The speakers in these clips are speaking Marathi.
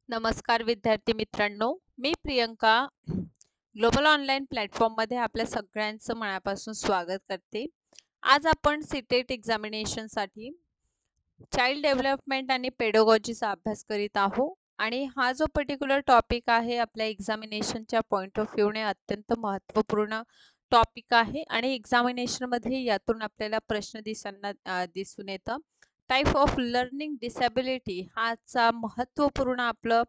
नमस्कार विद्यार्थी मित्रांनो, मी प्रियंका ग्लोबल ऑनलाईन प्लॅटफॉर्ममध्ये आपल्या सगळ्यांचं मनापासून स्वागत करते. आज आपण सीटेट एक्झामिनेशनसाठी चाइल्ड डेव्हलपमेंट आणि पेडोगॉजीचा अभ्यास करीत आहोत आणि हा जो पर्टिक्युलर टॉपिक आहे आपल्या एक्झामिनेशनच्या पॉइंट ऑफ व्ह्यूने अत्यंत महत्त्वपूर्ण टॉपिक आहे आणि एक्झामिनेशनमध्ये यातून आपल्याला प्रश्न दिसून येतं. टाईप ऑफ लर्निंग डिसॅबिलिटी हाचा महत्त्वपूर्ण आपलं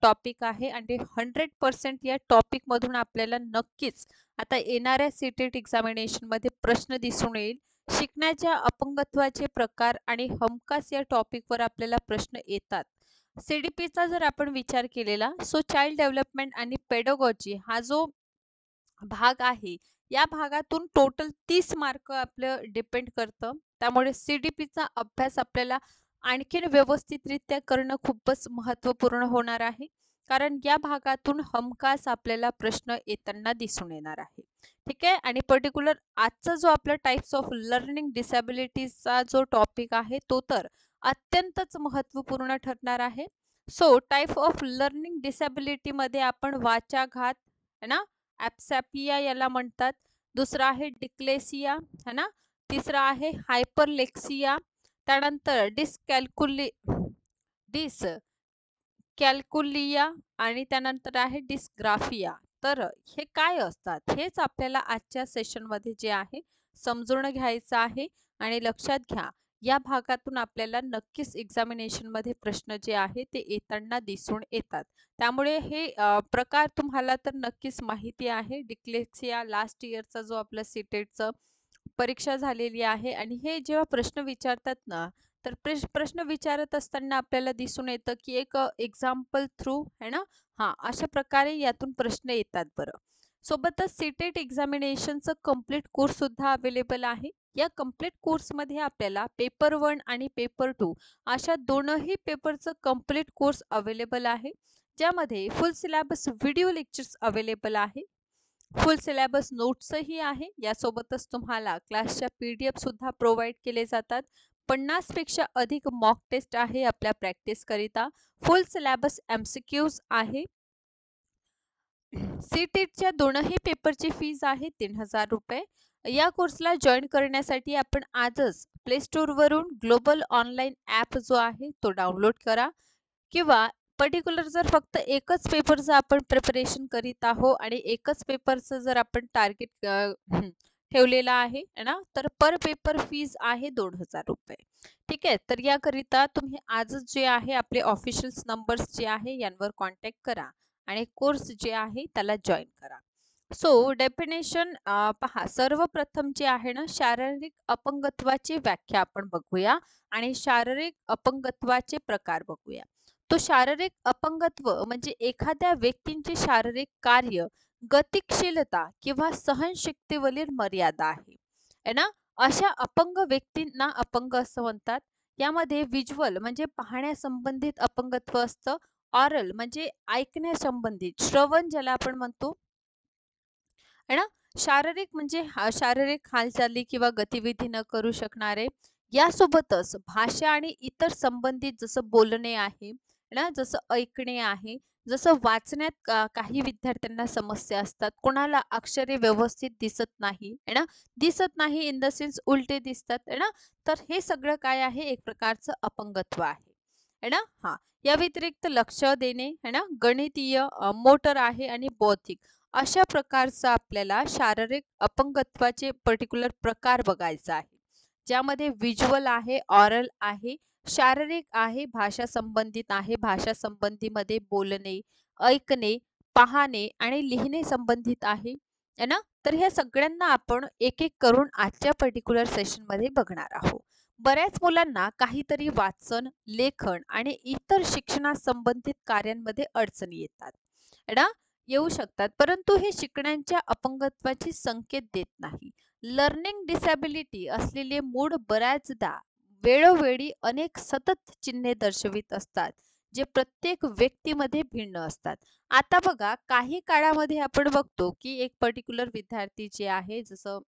टॉपिक आहे आणि 100% या टॉपिकमधून आपल्याला नक्कीच आता येणाऱ्या सीटेट एक्झामिनेशनमध्ये प्रश्न दिसून येईल. शिकण्याच्या अपंगत्वाचे प्रकार आणि हमखास या टॉपिकवर आपल्याला प्रश्न येतात. सीडीपीचा जर आपण विचार केलेला चाइल्ड डेव्हलपमेंट आणि पेडोगॉजी हा जो भाग आहे या भागातून टोटल 30 मार्क आपलं डिपेंड करतं. त्यामुळे सीडीपीचा अभ्यास आपल्याला आणखीन व्यवस्थितरित्या करणं खूपच महत्त्वपूर्ण होणार आहे. कारण या भागातून हमखास आपल्याला प्रश्न येताना दिसून येणार आहे. ठीक आहे. आणि पर्टिक्युलर आजचा जो आपला टाइप्स ऑफ लर्निंग डिसॅबिलिटीजचा जो टॉपिक आहे तो तर अत्यंतच महत्त्वपूर्ण ठरणार आहे. टाइप ऑफ लर्निंग डिसॅबिलिटीमध्ये आपण वाचाघात है ना, ॲप्सॅपिया याला म्हणतात. दुसरा आहे डिक्लेसिया है ना. तिसरा आहे हायपरलेक्सिया. त्यानंतर डिस्कॅल्कुलिया आणि त्यानंतर आहे डिस्ग्राफिया. तर हे काय असतात हेच आपल्याला आजच्या सेशनमध्ये जे आहे समजून घ्यायचं आहे. आणि लक्षात घ्या, या भागातून आपल्याला नक्कीच एक्झामिनेशनमध्ये प्रश्न जे आहे ते येताना दिसून येतात. त्यामुळे हे प्रकार तुम्हाला तर नक्कीच माहिती आहे. डिक्लेक्सिया लास्ट इयरचा जो आपला सीटेटचं परीक्षा झालेली आहे आणि हे जेव्हा प्रश्न विचारतात ना, तर प्रश्न विचारत असताना आपल्याला दिसून येतं की एक एक्झाम्पल थ्रू है ना. हां, अशा प्रकारे यातून प्रश्न येतात बरं. सोबतच सीटेट एक्झामिनेशनचं कंप्लीट कोर्स सुद्धा अवेलेबल आहे. या कंप्लीट कोर्समध्ये आपल्याला पेपर 1 आणि पेपर 2 अशा दोनही पेपरचं कंप्लीट कोर्स अवेलेबल आहे. ज्यामध्ये full syllabus video lectures available आहे. फुल सिलेबस नोट्सही आहे. यासोबतच तुम्हाला क्लासच्या PDF सुद्धा प्रोव्हाइड केले जातात. 50 पेक्षा अधिक मॉक टेस्ट आहे आपल्या प्रॅक्टिस करिता. फुल सिलेबस MCQs आहे. सीटेटच्या दोनही पेपरची फीज आहे 3000 रुपये. या कोर्सला जॉईन करण्यासाठी आपण आजच प्ले स्टोअरवरून ग्लोबल ऑनलाईन ॲप जो आहे तो डाउनलोड करा. किंवा पर्टिक्युलर जर फक्त एकच पेपरचं आपण प्रिपरेशन करीत आहो आणि एकच पेपरचं जर आपण टार्गेट ठेवलेलं आहे ना, तर पर पेपर फीज आहे 2000 रुपये. ठीक आहे. तर याकरिता तुम्ही आजच जे आहे आपले ऑफिशियल नंबर्स जे आहे यांवर कॉन्टॅक्ट करा आणि कोर्स जे आहे त्याला जॉईन करा. डेफिनेशन पहा, सर्वप्रथम जे आहे ना, शारीरिक अपंगत्वाची व्याख्या आपण बघूया आणि शारीरिक अपंगत्वाचे प्रकार बघूया. शारीरिक अपंगत्व म्हणजे एखाद्या व्यक्तींचे शारीरिक कार्य, गतिशीलता किंवा सहनशक्तीवरील मर्यादा आहे है ना. अशा अपंग व्यक्तींना अपंग असं म्हणतात. यामध्ये व्हिज्युअल म्हणजे पाहण्यासंबंधित अपंगत्व असतं. ऑरल म्हणजे ऐकण्यासंबंधित श्रवण ज्याला आपण म्हणतो है ना. शारीरिक म्हणजे शारीरिक हालचाली किंवा गतिविधी न करू शकणारे. यासोबतच भाषा आणि इतर संबंधित जसं बोलणे आहे ना, जसं ऐकणे आहे, जसं वाचण्यात काही विद्यार्थ्यांना समस्या असतात. कोणाला अक्षरे व्यवस्थित दिसत नाही है ना. दिसत नाही इन द सेन्स उलटे दिसतात है ना. तर हे सगळं काय आहे, एक प्रकारचं अपंगत्व आहे है ना. हा, या व्यतिरिक्त लक्ष देणे है ना, गणितीय, मोटर आहे आणि बौद्धिक अशा प्रकारचा आपल्याला शारीरिक अपंगत्वाचे पर्टिक्युलर प्रकार बघायचा आहे. ज्यामध्ये व्हिज्युअल आहे, ऑरल आहे, शारीरिक आहे, भाषा संबंधित आहे, भाषा संबंधीमध्ये बोलणे, ऐकणे, पाहणे आणि लिहिणे संबंधित आहे है ना. तर ह्या सगळ्यांना आपण एक एक करून आजच्या पर्टिक्युलर सेशनमध्ये बघणार आहोत. बऱ्याच मुलांना काहीतरी वाचन, लेखन आणि इतर शिक्षणासंबंधित कार्यांमध्ये अडचणी येतात है ना, येऊ शकतात. परंतु हे शिकण्याच्या अपंगत्वाची संकेत देत नाही. लर्निंग डिसॅबिलिटी असलेले मूळ बऱ्याचदा वेळोवेळी अनेक सतत चिन्हे दर्शवित असतात, जे प्रत्येक व्यक्तीमध्ये भिन्न असतात. आता बघा, काही काळामध्ये आपण बघतो की एक पर्टिक्युलर विद्यार्थी जे आहे, जसं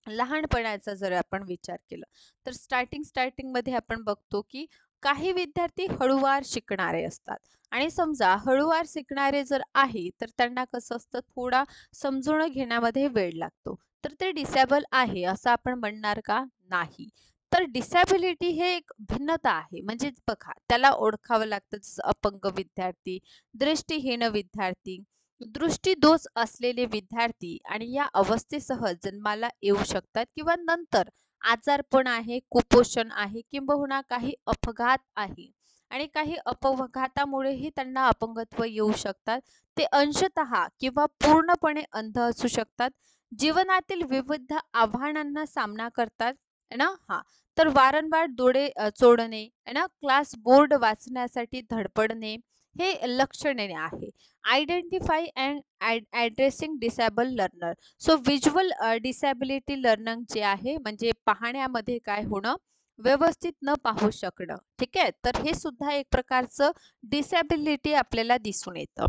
लहानपणाचा जर आपण विचार केला तर स्टार्टिंगमध्ये आपण बघतो की काही विद्यार्थी हळूवार शिकणारे असतात आणि समजा हळूवार शिकणारे जर आहे तर त्यांना कसं असतं थोडा समजून घेण्यामध्ये वेळ लागतो. तर ते डिसेबल आहे असं आपण म्हणणार का? नाही. तर डिसॅबिलिटी हे एक भिन्नता आहे. म्हणजेच बघा त्याला ओळखावं लागतं जसं अपंग विद्यार्थी, दृष्टिहीन विद्यार्थी, दृष्टीदोष असलेले विद्यार्थी आणि या अवस्थेसह जन्माला येऊ शकतात किंवा नंतर आजारपण आहे, कुपोषण आहे किंबहुना काही अपघात आहे आणि काही अपघातामुळेही त्यांना अपंगत्व येऊ शकतात. ते अंशतः किंवा पूर्णपणे अंध असू शकतात. जीवनातील विविध आव्हानांना सामना करतात है ना. हा तर वारंवार डोळे चोळणे है ना, क्लास बोर्ड वाचण्यासाठी धडपडणे हे लक्षणे आहे. Identify and addressing disable learner. So visual disability learning जे आहे म्हणजे पाहण्यामध्ये काय होणं, व्यवस्थित न पाहू शकणं. ठीक आहे. तर हे सुद्धा एक प्रकारचं डिसॅबिलिटी आपल्याला दिसून येतं.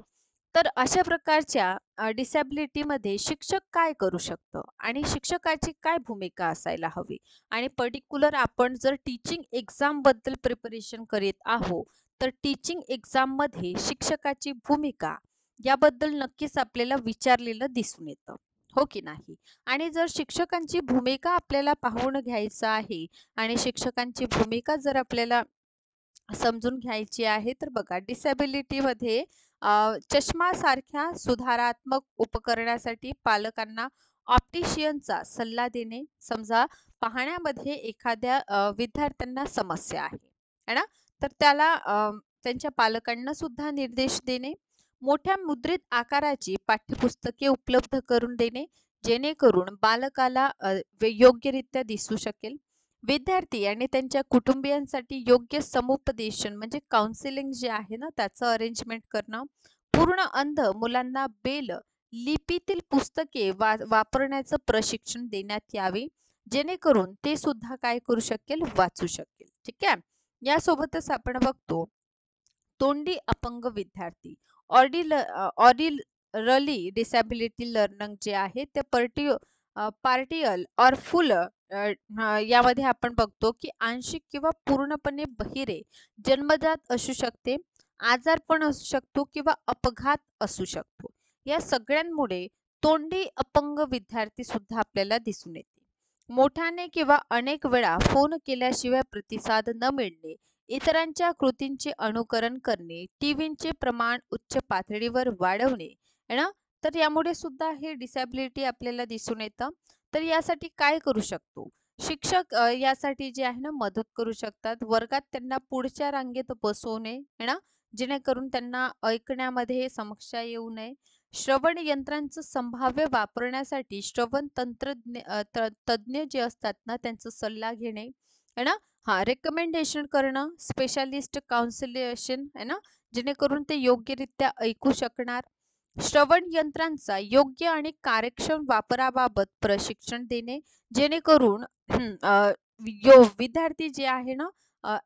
तर अशा प्रकारच्या डिसॅबिलिटीमध्ये शिक्षक काय करू शकतं आणि शिक्षकाची काय भूमिका असायला हवी आणि पर्टिक्युलर आपण जर टीचिंग एक्झामबद्दल प्रिपरेशन करीत आहोत, तर टीचिंग एक्झाममध्ये शिक्षकाची भूमिका याबद्दल नक्कीच आपल्याला विचारलेलं दिसून येतं. हो की नाही? आणि जर शिक्षकांची भूमिका आपल्याला पाहून घ्यायचं आहे आणि शिक्षकांची भूमिका जर आपल्याला समजून घ्यायची आहे, तर बघा डिसॅबिलिटीमध्ये चष्मासारख्या सुधारात्मक उपकरणासाठी पालकांना ऑप्टिशियनचा सल्ला देणे. समजा पाहण्यामध्ये एखाद्या विद्यार्थ्यांना समस्या आहे ना? तर त्याला त्यांच्या पालकांना सुद्धा निर्देश देणे. मोठ्या मुद्रित आकाराची पाठ्यपुस्तके उपलब्ध करून देणे, जेणेकरून बालकाला योग्यरित्या दिसू शकेल. विद्यार्थी आणि त्यांच्या कुटुंबियांसाठी योग्य समुपदेशन म्हणजे काउन्सिलिंग जे आहे ना त्याचं अरेंजमेंट करणं. पूर्ण अंध मुलांना लिपीतील पुस्तके वापरण्याचं प्रशिक्षण देण्यात यावे, जेणेकरून ते सुद्धा काय करू शकेल, वाचू शकेल. ठीक आहे. यासोबतच आपण बघतो तोंडी अपंग विद्यार्थी ऑर्डिलरी डिसॅबिलिटी लर्निंग जे आहे ते पार्टियल और फुल यामध्ये आपण बघतो की आंशिक किंवा पूर्णपणे बहिरे जन्मजात असू शकते, आजारपण असू शकतो किंवा अपघात असू शकतो. या सगळ्यांमुळे तोंडी अपंग विद्यार्थी सुद्धा आपल्याला दिसून येते. मोठ्याने किंवा अनेक वेळा फोन केल्याशिवाय प्रतिसाद न मिळणे, इतरांच्या कृतींचे अनुकरण करणे, टीव्हीचे प्रमाण उच्च पातळीवर वाढवणे है ना. तर यामुळे सुद्धा हे डिसॅबिलिटी आपल्याला दिसून येतं. तर यासाठी काय करू शकतो शिक्षक, यासाठी जे आहे ना मदत करू शकतात. वर्गात त्यांना पुढच्या रांगेत बसवणे है ना, जेणेकरून त्यांना ऐकण्यामध्ये समस्या येऊ नये. श्रवण यंत्रांचं संभाव्य वापरण्यासाठी श्रवण तज्ञ जे असतात ना त्यांचा सल्ला घेणे है ना. हा रेकमेंडेशन करणं, स्पेशालिस्ट काउन्सिलेशन है ना, जेणेकरून ते योग्यरित्या ऐकू शकणार. श्रवण यंत्रांचा योग्य आणि कार्यक्षम वापराबाबत प्रशिक्षण देणे, जेणेकरून विद्यार्थी जे आहे ना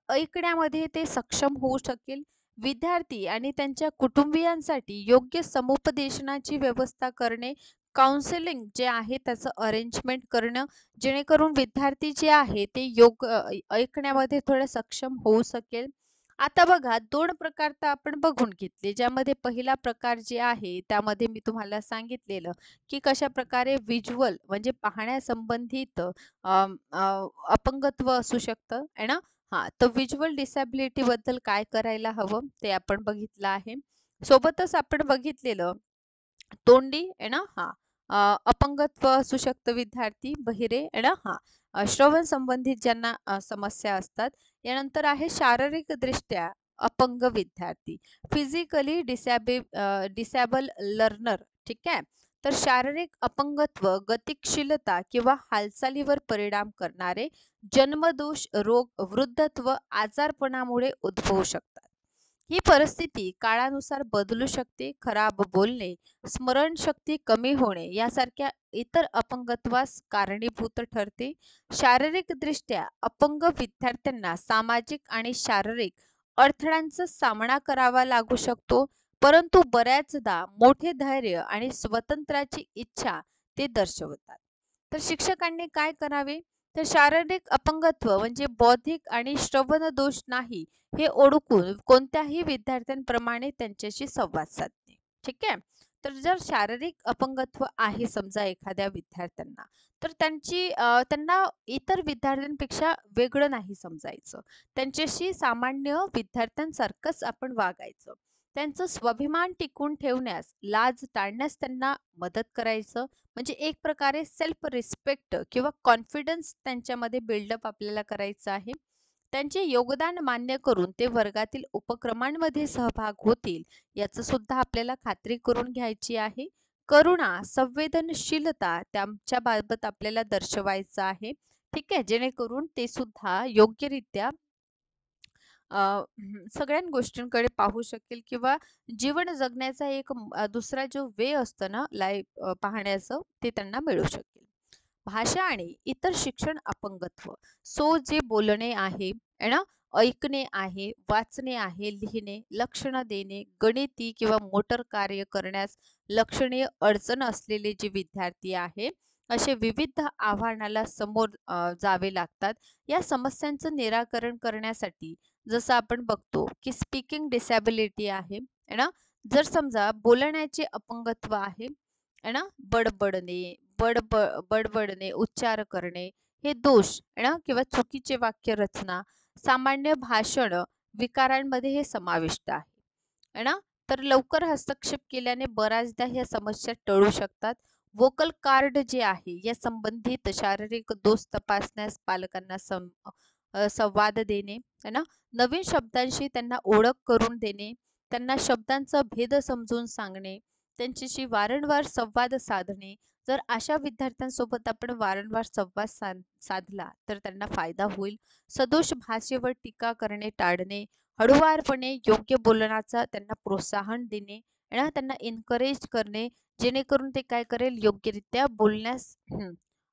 ऐकण्यामध्ये ते सक्षम होऊ शकेल. विद्यार्थी आणि त्यांच्या कुटुंबियांसाठी योग्य समुपदेशनाची व्यवस्था करणे, काउन्सिलिंग जे आहे त्याचं अरेंजमेंट करणं, जेणेकरून विद्यार्थी जे आहे ते ऐकण्यामध्ये थोडं सक्षम होऊ शकेल. आता बघा 2 प्रकार तर आपण बघून घेतले. ज्यामध्ये पहिला प्रकार जे आहे त्यामध्ये मी तुम्हाला सांगितलेलं, की कशाप्रकारे व्हिज्युअल म्हणजे पाहण्यासंबंधित अपंगत्व असू शकतं आहे ना. हां, तर व्हिज्युअल डिसॅबिलिटी बद्दल काय करायला हवं ते आपण बघितलं आहे. सोबतच आपण बघितलेलं तोंडी आहे ना. हां, अपंगत्व असू शकतं विद्यार्थी, बहिरे आहे ना. हां, श्रवण संबंधित ज्यांना समस्या असतात. यानंतर आहे शारीरिकदृष्ट्या अपंग विद्यार्थी, फिजिकली डिसॅबल लर्नर. ठीक आहे. तर शारीरिक अपंगत्व गतिशीलता किंवा हालचालीवर परिणाम करणारे जन्मदोष रोग, वृद्धत्व, आजारपणामुळे उद्भवू शकतात. ही परिस्थिती काळानुसार बदलू शकते. खराब बोलणे, स्मरणशक्ती कमी होणे यासारख्या इतर अपंगत्वास कारणीभूत ठरते. शारीरिकदृष्ट्या अपंग विद्यार्थ्यांना सामाजिक आणि शारीरिक अडथळ्यांचा सामना करावा लागू शकतो, परंतु बऱ्याचदा मोठे धैर्य आणि स्वतंत्राची इच्छा ते दर्शवतात. तर शिक्षकांनी काय करावे? तर शारीरिक अपंगत्व म्हणजे बौद्धिक आणि श्रवण दोष नाही हे ओळखून कोणत्याही विद्यार्थ्यांप्रमाणे त्यांच्याशी संवाद साधणे. ठीक आहे. तर जर शारीरिक अपंगत्व आहे समजा एखाद्या विद्यार्थ्यांना, तर त्यांना इतर विद्यार्थ्यांपेक्षा वेगळं नाही समजायचं. त्यांच्याशी सामान्य विद्यार्थ्यांसारखंच आपण वागायचं. त्यांचं स्वाभिमान टिकवून ठेवण्यास, लाज टाळण्यास त्यांना मदत करायचं. म्हणजे एक प्रकारे सेल्फ रिस्पेक्ट किंवा कॉन्फिडन्स त्यांच्यामध्ये बिल्डअप आपल्याला करायचं आहे. त्यांचे योगदान मान्य करून ते वर्गातील उपक्रमांमध्ये सहभाग होतील याचं सुद्धा आपल्याला खात्री करून घ्यायची आहे. करुणा, संवेदनशीलता त्यांच्या बाबत आपल्याला दर्शवायचं आहे. ठीक आहे. जेणेकरून ते सुद्धा योग्यरित्या सगळ्या गोष्टींकडे पाहू शकेल किंवा जीवन जगण्याचा दुसरा जो वे असतो ना लाईफ पाहण्याचं ते त्यांना मिळू शकेल. भाषा आणि इतर शिक्षण अपंगत्व. जे बोलणे आहे है ना, ऐकणे आहे, वाचणे आहे, लिहिणे, लक्षण देणे, गणिती किंवा मोटर कार्य करण्यास लक्षणीय अडचण असलेले जे विद्यार्थी आहे, असे विविध आव्हानाला समोर जावे लागतात. या समस्यांचं निराकरण करण्यासाठी जसं आपण बघतो की स्पीकिंग डिसॅबिलिटी आहे, है ना? जर समजा बोलण्याचे अपंगत्व आहे ना? बडबडणे, बडबडणे, उच्चार करणे हे दोष आहे ना किंवा चुकीचे वाक्य रचना, सामान्य भाषण विकारांमध्ये हे समाविष्ट आहे. आहे ना? तर लवकर हस्तक्षेप केल्याने बऱ्याचदा ह्या समस्या टळू शकतात. व्होकल कार्ड जे आहे या संबंधित शारीरिक दोष तपासण्यास पालकांना संवाद देणे, है ना? नवीन शब्दांशी त्यांना ओळख करून देणे, त्यांना शब्दांचा भेद समजून सांगणे, त्यांच्याशी वारंवार संवाद साधणे. जर अशा विद्यार्थ्यांसोबत आपण वारंवार संवाद साधला तर त्यांना फायदा होईल. सदोष भाषेवर टीका करणे टाळणे, हळुवारपणे योग्य बोलण्याचा त्यांना प्रोत्साहन देणे आणि त्यांना एन्करेज करणे, जेणेकरून ते काय करेल योग्यरित्या बोलण्यास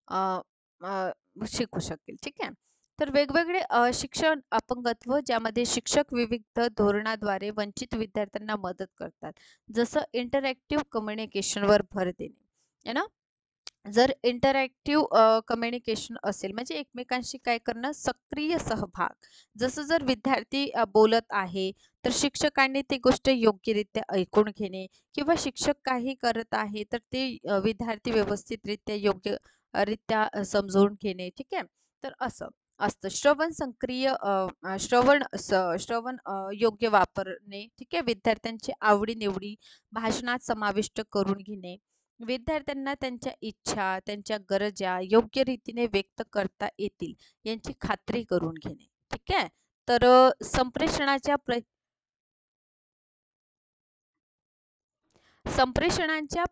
अ, अ, शिकू शकेल. ठीक आहे. तर वेगवेगळे शिक्षण अपंगत्व ज्यामध्ये शिक्षक विविध धोरणाद्वारे वंचित विद्यार्थ्यांना मदत करतात. जसं इंटरॅक्टिव्ह कम्युनिकेशनवर भर देणे. आहे ना? जर इंटरॅक्टिव्ह कम्युनिकेशन असेल म्हणजे एकमेकांशी काय करणं सक्रिय सहभाग. जसं जर विद्यार्थी बोलत आहे तर शिक्षकांनी ती गोष्ट योग्यरित्या ऐकून घेणे किंवा शिक्षक काही करत आहे तर ते विद्यार्थी व्यवस्थितरित्या योग्य रित्या समजून घेणे. ठीक आहे. तर असं असतं. श्रवण योग्य वापरणे. ठीक आहे. विद्यार्थ्यांची आवडी-निवडी भाषणात समाविष्ट करून घेणे. विद्यार्थ्यांना त्यांच्या इच्छा, त्यांच्या गरजा योग्य रीतीने व्यक्त करता येतील यांची खात्री करून घेणे. ठीक आहे. तर संप्रेषणांच्या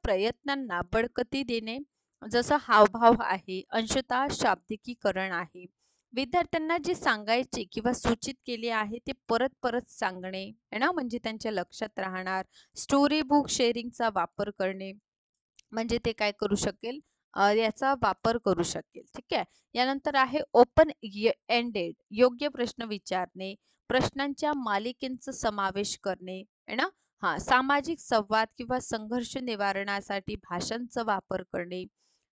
प्रयत्नांना बळकटी देणे, जसं हावभाव आहे, अंशतः शाब्दिकीकरण आहे. विद्यार्थ्यांना जे सांगायचे किंवा सूचित केले आहे ते परत परत सांगणे है ना, म्हणजे त्यांच्या लक्षात राहणार. स्टोरी बुक शेअरिंगचा वापर करणे, म्हणजे ते काय करू शकेल याचा वापर करू शकेल. ठीक आहे. यानंतर आहे ओपन एंडेड योग्य प्रश्न विचारणे, प्रश्नांच्या मालिकेचा समावेश करणे है ना. हा सामाजिक संवाद किंवा संघर्ष निवारणासाठी भाषांचा वापर करणे,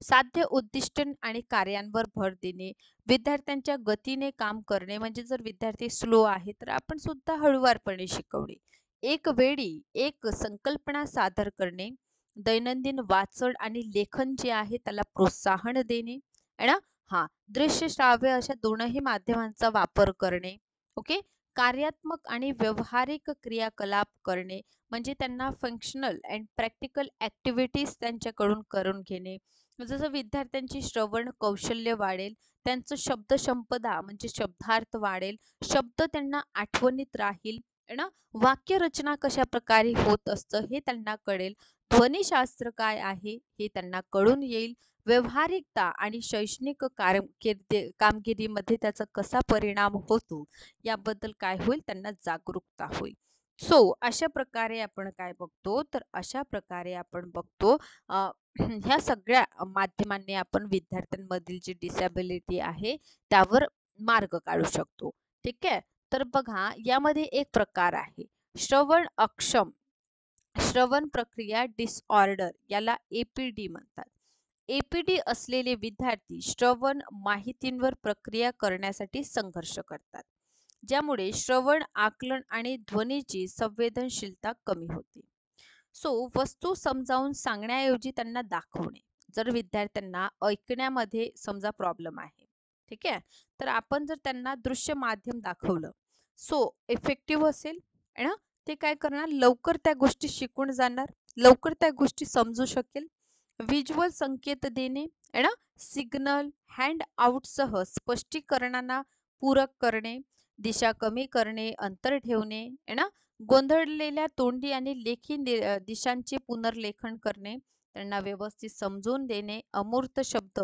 साध्य उद्दिष्ट आणि कार्यांवर भर देणे, विद्यार्थ्यांच्या गतीने काम करणे, म्हणजे जर विद्यार्थी स्लो आहे तर आपण सुद्धा हळुवारपणे शिकवणे, एक वेळी एक संकल्पना सादर करणे, दैनंदिन वाचन आणि लेखन जे आहे त्याला प्रोत्साहन देणे आहे ना. हा दृश्य श्राव्य अशा दोनही माध्यमांचा वापर करणे. ओके. कार्यात्मक आणि व्यावहारिक क्रियाकलाप करणे, म्हणजे त्यांना फंक्शनल अँड प्रॅक्टिकल ऍक्टिव्हिटीज त्यांच्याकडून करून घेणे. जसं विद्यार्थ्यांची श्रवण कौशल्य वाढेल, त्यांचं शब्दसंपदा म्हणजे शब्दार्थ वाढेल, शब्द त्यांना आठवणीत राहील है ना. वाक्यरचना कशा प्रकारे होत असतं हे त्यांना कळेल, ध्वनिशास्त्र काय आहे हे त्यांना कळून येईल, व्यावहारिकता आणि शैक्षणिक कामगिरीमध्ये त्याचा कसा परिणाम होतो याबद्दल काय होईल त्यांना जागरूकता होईल. अशा प्रकारे आपण काय बघतो तर अशा प्रकारे आपण बघतो ह्या सगळ्या माध्यमांनी आपण विद्यार्थ्यांमधील जी डिसॅबिलिटी आहे त्यावर मार्ग काढू शकतो. ठीक आहे. तर बघा यामध्ये एक प्रकार आहे श्रवण अक्षम श्रवण प्रक्रिया डिसऑर्डर, याला APD म्हणतात. एपीडी असलेले विद्यार्थी श्रवण माहितींवर प्रक्रिया करण्यासाठी संघर्ष करतात, ज्यामुळे श्रवण, आकलन आणि ध्वनीची संवेदनशीलता कमी होते. सो वस्तू समजावून सांगण्याऐवजी त्यांना दाखवणे. जर विद्यार्थ्यांना ऐकण्यामध्ये समजा प्रॉब्लेम आहे, ठीक आहे, तर आपण जर त्यांना दृश्य माध्यम दाखवलं, सो इफेक्टिव्ह असेल आहे ना. ते काय करणार, लवकर त्या गोष्टी शिकून जाणार, लवकर त्या गोष्टी समजू शकेल. व्हिज्युअल संकेत देणे आहे ना, सिग्नल, हँड आउटसह स्पष्टीकरणांना पूरक करणे, दिशा कमी करणे, अंतर ठेवणे आहे ना, गोंधळलेल्या तोंडी आणि लेखी दिशांचे पुनर्लेखन करणे, त्यांना व्यवस्थित समजून देणे, अमूर्त शब्द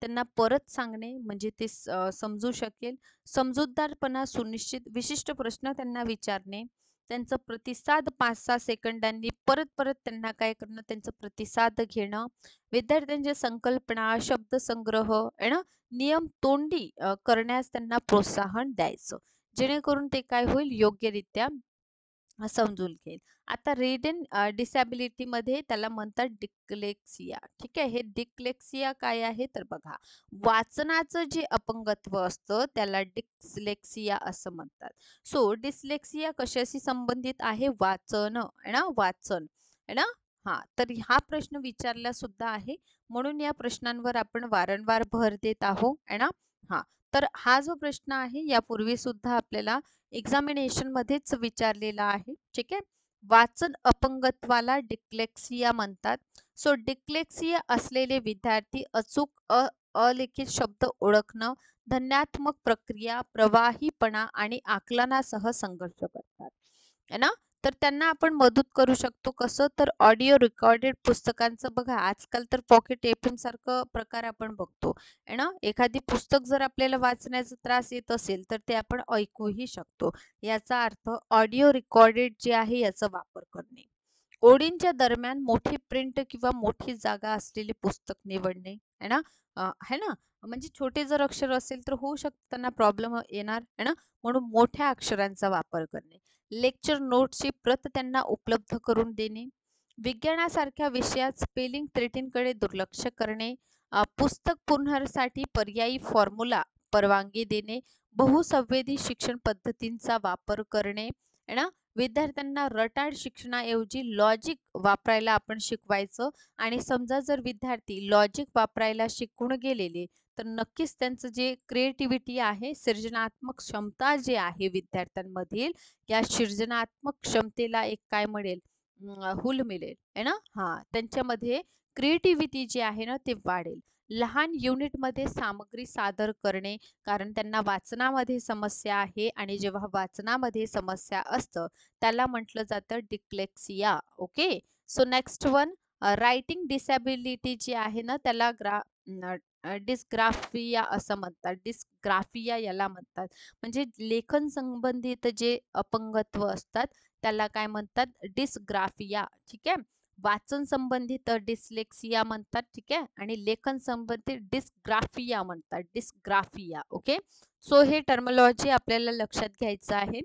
त्यांना परत सांगणे म्हणजे ते समजू शकेल, समजूतदारपणा सुनिश्चित, विशिष्ट प्रश्न त्यांना विचारणे, त्यांचा प्रतिसाद 5-6 सेकंदांनी परत परत त्यांना काय करणं, त्यांचा प्रतिसाद घेणं, विद्यार्थ्यांच्या संकल्पना, शब्दसंग्रह आहे ना, नियम तोंडी करण्यास त्यांना प्रोत्साहन द्यायचं, जेणेकरून ते काय होईल, योग्यरित्या समजून घेईल. आता रीडिंग डिसॅबिलिटीमध्ये त्याला म्हणतात डिक्लेक्सिया. ठीक आहे, हे डिक्लेक्सिया काय आहे तर बघा, वाचनाचं जे अपंगत्व असतं त्याला डिस्लेक्सिया असं म्हणतात. सो डिस्लेक्सिया कशाशी संबंधित आहे, वाचन आहे ना, वाचन आहे ना. हा, तर हा प्रश्न विचारला सुद्धा आहे, म्हणून या प्रश्नांवर आपण वारंवार भर देत आहोत आहे ना. हा, तर हा जो प्रश्न आहे यापूर्वी सुद्धा आपल्याला एक्झामिनेशन मध्येच विचारलेला आहे. ठीक आहे, वाचन अपंगत्वाला डिक्लेक्सिया म्हणतात. सो डिक्लेक्सिया असलेले विद्यार्थी अचूक अलिखित शब्द ओळखणं, ध्वन्यात्मक प्रक्रिया, प्रवाहीपणा आणि आकलनासह संघर्ष करतात है ना. तर त्यांना आपण मदत करू शकतो कसं, तर ऑडिओ रेकॉर्डेड पुस्तकांचं बघा, आजकाल तर पॉकेट एफएम सारखं प्रकार आपण बघतो आहे ना. एखादी पुस्तक जर आपल्याला वाचण्याचा त्रास येत असेल तर ते आपण ऐकूही शकतो. याचा अर्थ ऑडिओ रेकॉर्डेड जे आहे याचा वापर करणे. ओळींच्या दरम्यान मोठी प्रिंट किंवा मोठी जागा असलेले पुस्तक निवडणे है ना. है ना, म्हणजे छोटे जर अक्षर असेल तर होऊ शकतं त्यांना प्रॉब्लेम येणार है ना, म्हणून मोठ्या अक्षरांचा वापर करणे. लेक्चर नोट्सची प्रत त्यांना उपलब्ध करून देणे. विज्ञानासारख्या विषयात स्पेलिंग त्रुटींकडे दुर्लक्ष करणे. पुस्तक पुनर्साठी पर्यायी फॉर्म्युला परवानगी देणे. बहुसंवेदी शिक्षण पद्धतींचा वापर करणे है ना. विद्यार्थ्यांना रटाळ शिक्षणाऐवजी लॉजिक वापरायला आपण शिकवायचं, आणि समजा जर विद्यार्थी लॉजिक वापरायला शिकून गेलेले तर नक्कीच त्यांचं जे क्रिएटिव्हिटी आहे, सृजनात्मक क्षमता जे आहे विद्यार्थ्यांमधील, या सृजनात्मक क्षमतेला एक काय मिळेल, हुल मिळेल आहे ना. हा, त्यांच्यामध्ये क्रिएटिव्हिटी जी आहे ना ते वाढेल. लहान युनिटमध्ये सामग्री सादर करणे, कारण त्यांना वाचनामध्ये समस्या आहे, आणि जेव्हा वाचनामध्ये समस्या असतं त्याला म्हटलं जातं dyslexia. Okay, so next one, writing disability जी आहे ना त्याला डिस्ग्राफिया असं म्हणतात. डिस्ग्राफिया याला म्हणतात, म्हणजे लेखन संबंधित जे अपंगत्व असतात त्याला काय म्हणतात, डिस्ग्राफिया. ठीक आहे, वाचन संबंधित डिस्लेक्सिया म्हणतात. ठीक आहे, आणि लेखन संबंधित डिस्ग्राफिया म्हणतात, डिस्ग्राफिया. ओके, सो हे टर्मोलॉजी आपल्याला लक्षात घ्यायचं आहे,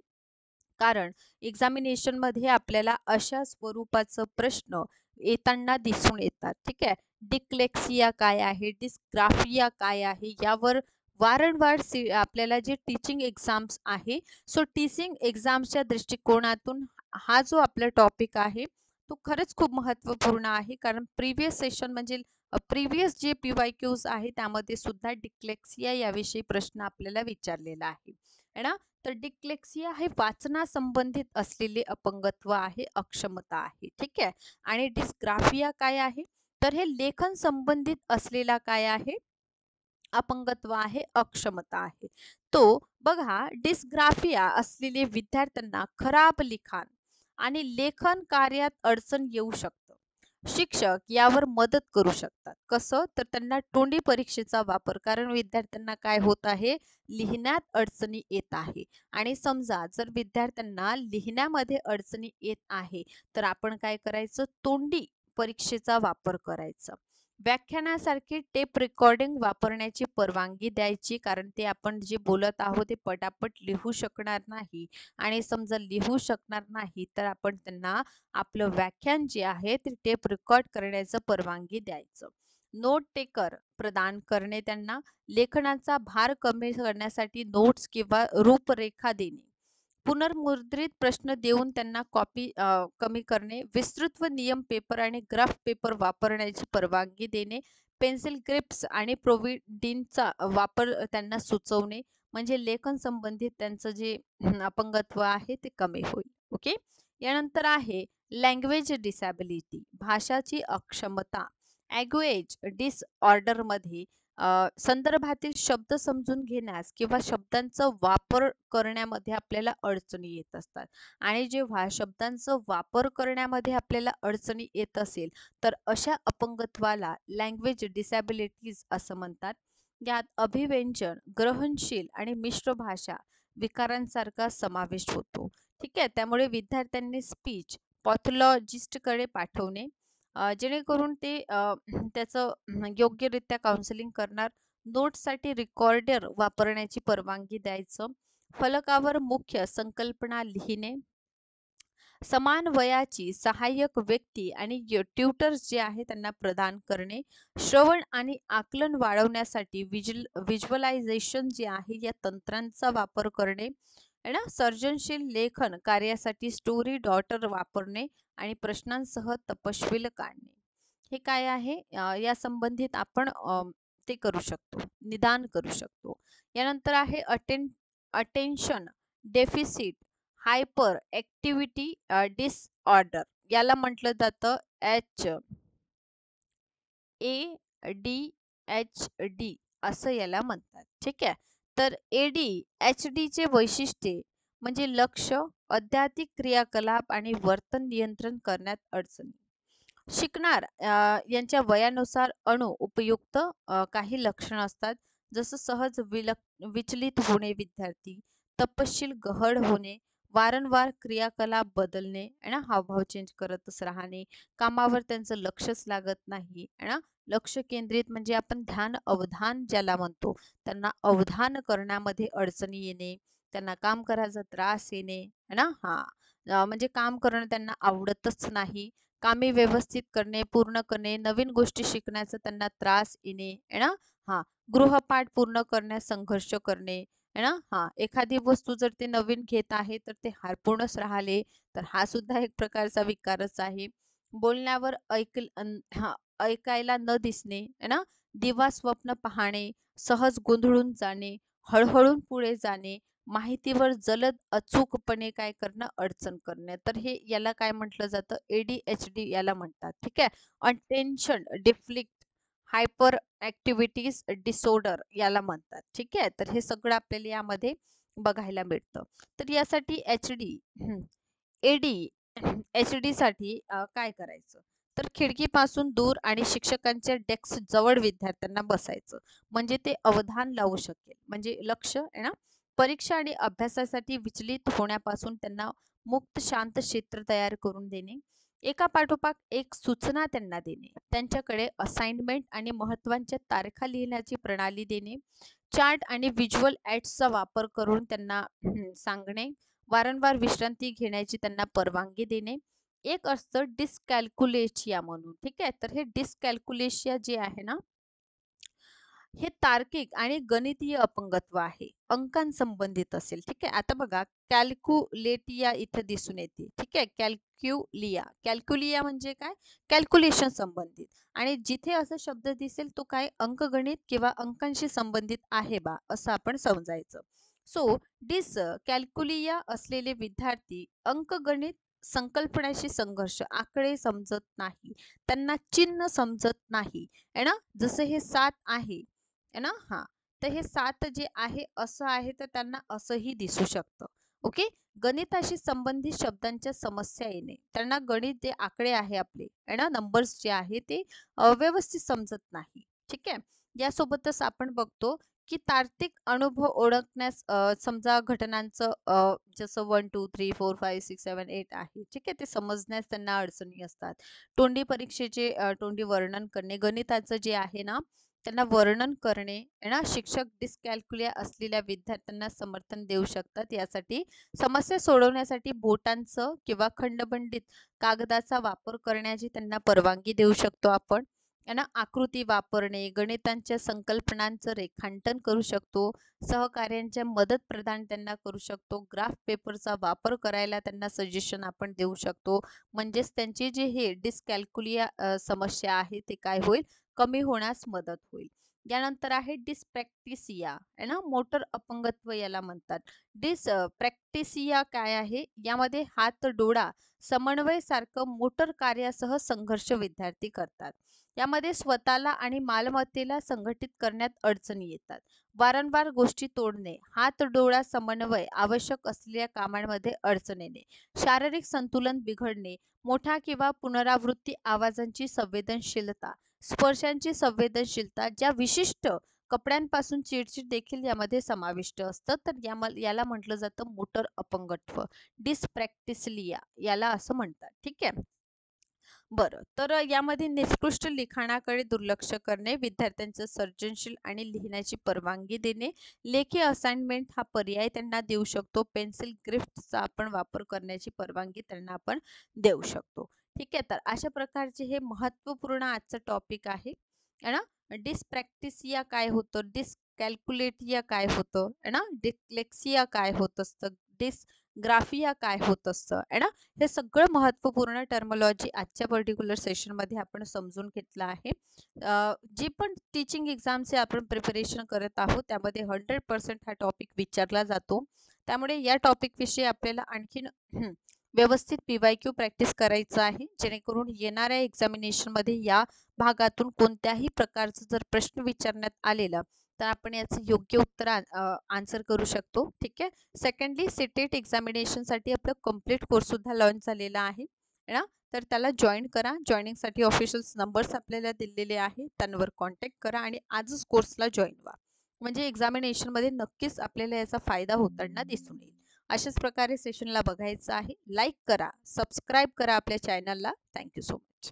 कारण एक्झामिनेशन मध्ये आपल्याला अशा स्वरूपाचं प्रश्न येताना दिसून येतात. ठीक आहे, डिक्लेक्सिया काय आहे, डिस्ग्राफिया काय आहे, यावर वारंवार आपल्याला जे टीचिंग एक्झाम्स आहे, सो टीचिंग एक्झाम्सच्या दृष्टिकोनातून हा जो आपला टॉपिक आहे तो खरंच खूप महत्त्वपूर्ण आहे, कारण प्रिव्हियस सेशन म्हणजे प्रिव्हियस जे PYQs आहे त्यामध्ये सुद्धा डिक्लेक्सिया याविषयी प्रश्न आपल्याला विचारलेला आहे ना. तर डिक्लेक्सिया हे वाचना संबंधित असलेले अपंगत्व आहे, अक्षमता आहे. ठीक आहे, आणि डिस्ग्राफिया काय आहे, तर हे लेखन संबंधित असलेला काय आहे, अपंगत्व आहे, अक्षमता आहे. तो बघा, डिस्ग्राफिया असलेले विद्यार्थ्यांना खराब लिखाण आणि लेखन कार्यात अडचण येऊ शकतं. शिक्षक यावर मदत करू शकतात. कसं, तर त्यांना तोंडी परीक्षेचा वापर, कारण विद्यार्थ्यांना काय होत आहे, लिहिण्यात अडचणी येत आहे, आणि समजा जर विद्यार्थ्यांना लिहिण्यामध्ये अडचणी येत आहे तर आपण काय करायचं, तोंडी परीक्षेचा वापर करायचा. व्याख्यानासारखी टेप रेकॉर्डिंग वापरण्याची परवानगी द्यायची, कारण ते आपण जे बोलत आहोत ते पटापट लिहू शकणार नाही, आणि समजा लिहू शकणार नाही तर आपण त्यांना आपलं व्याख्यान जे आहे ते टेप रेकॉर्ड करण्याचं परवानगी द्यायचं. नोट टेकर प्रदान करणे त्यांना, लेखनाचा भार कमी करण्यासाठी नोट्स किंवा रूपरेखा देणे, पुनर्मुद्रित प्रश्न देऊन त्यांना कॉपी कमी करणे, विस्तृत व नियम पेपर आणि ग्राफ पेपर वापरण्याची परवानगी देणे, पेन्सिल ग्रिप्स आणि प्रोव्हिडीनचा वापर त्यांना सुचवणे, म्हणजे लेखन संबंधित त्यांचं जे अपंगत्व आहे ते कमी होईल. ओके. यानंतर आहे लँग्वेज डिसॅबिलिटी, भाषाची अक्षमता. लँग्वेज डिसऑर्डरमध्ये संदर्भातील शब्द समजून घेण्यास किंवा शब्दांचा वापर करण्यामध्ये आपल्याला अडचणी येत असतात. आणि जेव्हा शब्दांचा वापर करण्यामध्ये आपल्याला अडचणी येत असेल तर अशा अपंगत्वाला लँग्वेज डिसॅबिलिटीज असं म्हणतात. यात अभिव्यंजन, ग्रहणशील आणि मिश्र भाषा विकारांसारखा समावेश होतो. ठीक आहे. त्यामुळे विद्यार्थ्यांनी स्पीच पॅथॉलॉजिस्टकडे पाठवणे, जेणेकरून ते त्याचं योग्यरित्या काउन्सिलिंग करणार. नोट्ससाठी रेकॉर्डर वापरण्याची परवानगी द्यायचं, फलकावर मुख्य संकल्पना लिहिणे, समान वयाची सहाय्यक व्यक्ती आणि ट्युटर्स जे आहे त्यांना प्रदान करणे, श्रवण आणि आकलन वाढवण्यासाठी व्हिज्युअलायझेशन जे आहे या तंत्रांचा वापर करणे, आहे ना, सर्जनशील लेखन कार्यासाठी स्टोरी डॉटर वापरणे आणि प्रश्नांसह तपशील काढणे. हे काय आहे या संबंधित आपण ते करू शकतो, निदान करू शकतो. यानंतर आहे attention deficit hyper activity disorder, याला म्हटलं जातं ADHD असं याला म्हणतात. ठीक आहे. तर ADHD चे वैशिष्ट्ये म्हणजे लक्ष, अध्यात्मिक क्रियाकलाप आणि वर्तन नियंत्रण करण्यात अडचणी. शिकणार यांच्या वयानुसार उपयुक्त काही लक्षणं असतात, जसं सहज विचलित होणे विद्यार्थी, तपशील गहळ होणे, वारंवार क्रियाकलाप बदलणे, आहे ना, हावभाव चेंज करतच राहणे, कामावर त्यांचं लक्षच लागत नाही, आहे ना, लक्ष केंद्रित म्हणजे आपण ध्यान अवधान ज्याला म्हणतो, त्यांना अवधान करण्यामध्ये अडचणी येणे, त्यांना काम करायचा त्रास येणे, आहे ना, म्हणजे काम करणं त्यांना आवडतच नाही, कामे व्यवस्थित करणे, पूर्ण करणे, नवीन गोष्टी शिकण्याचा त्यांना त्रास येणे, आहे ना, गृहपाठ पूर्ण करण्यास संघर्ष करणे, आहे ना, एखादी वस्तू जर ते नवीन घेत आहे तर ते हरपूनच राहिले, तर हा सुद्धा एक प्रकारचा विकारच आहे. बोलण्यावर ऐकायला न दिसणे, आहे ना, दिवा स्वप्न पाहणे, सहज गोंधळून जाणे, हळहळून पुढे जाणे, माहितीवर जलद अचूकपणे काय करणं, अडचण करणे. तर हे याला काय म्हटलं जातं, ADHD याला म्हणतात. ठीक आहे. अटेन्शन डिफ्लिक्ट हायपर ॲक्टिव्हिटीज डिसऑर्डर याला म्हणतात. ठीक आहे. तर हे सगळं आपल्याला यामध्ये बघायला मिळतं. तर यासाठी ADHD साठी काय करायचं, तर खिडकीपासून दूर आणि शिक्षकांच्या डेस्क जवळ विद्यार्थ्यांना बसायचं, म्हणजे ते अवधान लावू शकेल, म्हणजे लक्ष आहे ना, परीक्षा आणि अभ्यासासाठी विचलित होण्यापासून त्यांना मुक्त शांत क्षेत्र तयार करून देणे, एका पाठोपाठ एक सूचना त्यांना देणे, त्यांच्याकडे असाइनमेंट आणि महत्त्वाच्या तारखा लिहिण्याची प्रणाली देणे, चार्ट आणि व्हिज्युअल ॲड्सचा वापर करून त्यांना सांगणे, वारंवार विश्रांती घेण्याची त्यांना परवानगी देणे. एक असतं डिस्कॅल्कुलेशिया म्हणून. ठीक आहे. तर हे डिस्कॅल्कुलेशिया जे आहे ना, हे तार्किक आणि गणितीय अपंगत्व आहे, अंकांसंबंधित असेल. ठीक आहे. आता बघा, कॅल्क्युलेटिया इथे दिसून येते. ठीक आहे. कॅल्क्युलिया म्हणजे काय, कॅल्क्युलेशन संबंधित, आणि जिथे असा शब्द दिसेल तो काय अंकगणित किंवा अंकांशी संबंधित आहे बा, असं आपण समजायचं. सो कॅल्क्युलिया असलेले विद्यार्थी अंकगणित संकल्पनाशी संघर्ष, आकडे समजत नाही, त्यांना चिन्ह समजत नाही, आहे ना, जसं हे 7 आहे, आहे ना, तर हे 7 जे आहे असं आहे तर त्यांना असंही दिसू शकतं. ओके. गणिताशी संबंधित शब्दांच्या समस्या येणे, त्यांना गणित जे आकडे आहे आपले, आहे ना, नंबर्स जे आहे ते व्यवस्थित समजत नाही. ठीक आहे. यासोबतच आपण बघतो की तार्किक अनुभव ओळखण्यास समजा घटनांचं जसं 1 2 3 4 5 6 7 8 आहे. ठीक आहे. ते समजण्यास त्यांना अडचणी असतात. तोंडी परीक्षेचे तोंडी वर्णन करणे, गणिताचं जे आहे ना त्यांना वर्णन करणे, आहे ना, शिक्षक डिस्कॅल्क्युलिया असलेल्या विद्यार्थ्यांना समर्थन देऊ शकतात. यासाठी समस्या सोडवण्यासाठी बोटांचं किंवा खंडबंडित कागदाचा वापर करण्याची त्यांना परवानगी देऊ शकतो आपण. आहे ना, आकृती वापरणे, गणितांच्या संकल्पनांचं रेखांकन करू शकतो, सहकार्यांच्या मदत प्रदान त्यांना करू शकतो, ग्राफ पेपरचा वापर करायला त्यांना सजेशन आपण देऊ शकतो. म्हणजेच त्यांची जी हे डिस्कॅल्क्युलिया समस्या आहे ते काय होईल, कमी होण्यास मदत होईल. यानंतर आहे डिस्प्रॅक्टिसिया आहे ना, मोटर अपंगत्व याला म्हणतात. प्रॅक्टिसिया काय आहे, यामध्ये हात डोळा समन्वय सारखं मोटर कार्यासह संघर्ष विद्यार्थी करतात. यामध्ये स्वतःला आणि मालमत्तेला संघटित करण्यात अडचणी येतात. वारंवार गोष्टी तोडणे, हात डोळा समन्वय आवश्यक असलेल्या कामांमध्ये अडचण येणे, शारीरिक संतुलन बिघडणे, मोठा किंवा पुनरावृत्ती आवाजांची संवेदनशीलता, स्पर्शांची संवेदनशीलता, ज्या विशिष्ट कपड्यांपासून चिडचिड देखील यामध्ये समाविष्ट असतं. तर याला म्हटलं जातं मोटर अपंगत्व, डिस्प्रॅक्टिसलिया याला असं म्हणतात. ठीक आहे. बरं, तर यामध्ये निकृष्ट लिखाणाकडे दुर्लक्ष करणे, विद्यार्थ्यांचं सर्जनशील आणि लिहिण्याची परवानगी देणे, लेखी असाइनमेंट हा पर्याय त्यांना देऊ शकतो, पेन्सिल ग्रिफ्टचा आपण वापर करण्याची परवानगी त्यांना आपण देऊ शकतो. ठीक आहे, तर अशा प्रकारचे हे महत्त्वपूर्ण आजचं टॉपिक आहे है ना. डिसप्रॅक्टिसिया काय होतं, डिसकॅल्क्युलेटिया काय होतं है ना, डिस्लेक्सिया काय होत असतं, डिसग्राफिया काय होत असतं है ना. हे सगळं महत्त्वपूर्ण टर्मॉलॉजी आजच्या पर्टिक्युलर सेशनमध्ये आपण समजून घेतलं आहे. जी पण टीचिंग एक्झामचे आपण प्रिपरेशन करत आहोत त्यामध्ये 100% हा टॉपिक विचारला जातो. त्यामुळे या टॉपिकविषयी आपल्याला आणखीन व्यवस्थित PYQ प्रॅक्टिस करायचं आहे, जेणेकरून येणाऱ्या एक्झामिनेशनमध्ये या भागातून कोणत्याही प्रकारचं जर प्रश्न विचारण्यात आलेला तर आपण याचं योग्य उत्तर आन्सर करू शकतो. ठीक आहे. सेकंडली सीटेट एक्झामिनेशनसाठी आपला कंप्लीट कोर्स सुद्धा लॉन्च झालेला आहे ना, तर त्याला जॉईन करा. जॉईनिंगसाठी ऑफिशियल नंबर्स आपल्याला दिलेले आहे, त्यांवर कॉन्टॅक्ट करा आणि आजच कोर्सला जॉईन व्हा. म्हणजे एक्झामिनेशनमध्ये नक्कीच आपल्याला याचा फायदा होताना दिसून येईल. अशाच प्रकारे सेशनला बघायचं आहे. लाईक करा, सबस्क्राईब करा आपल्या चॅनलला. Thank you so much.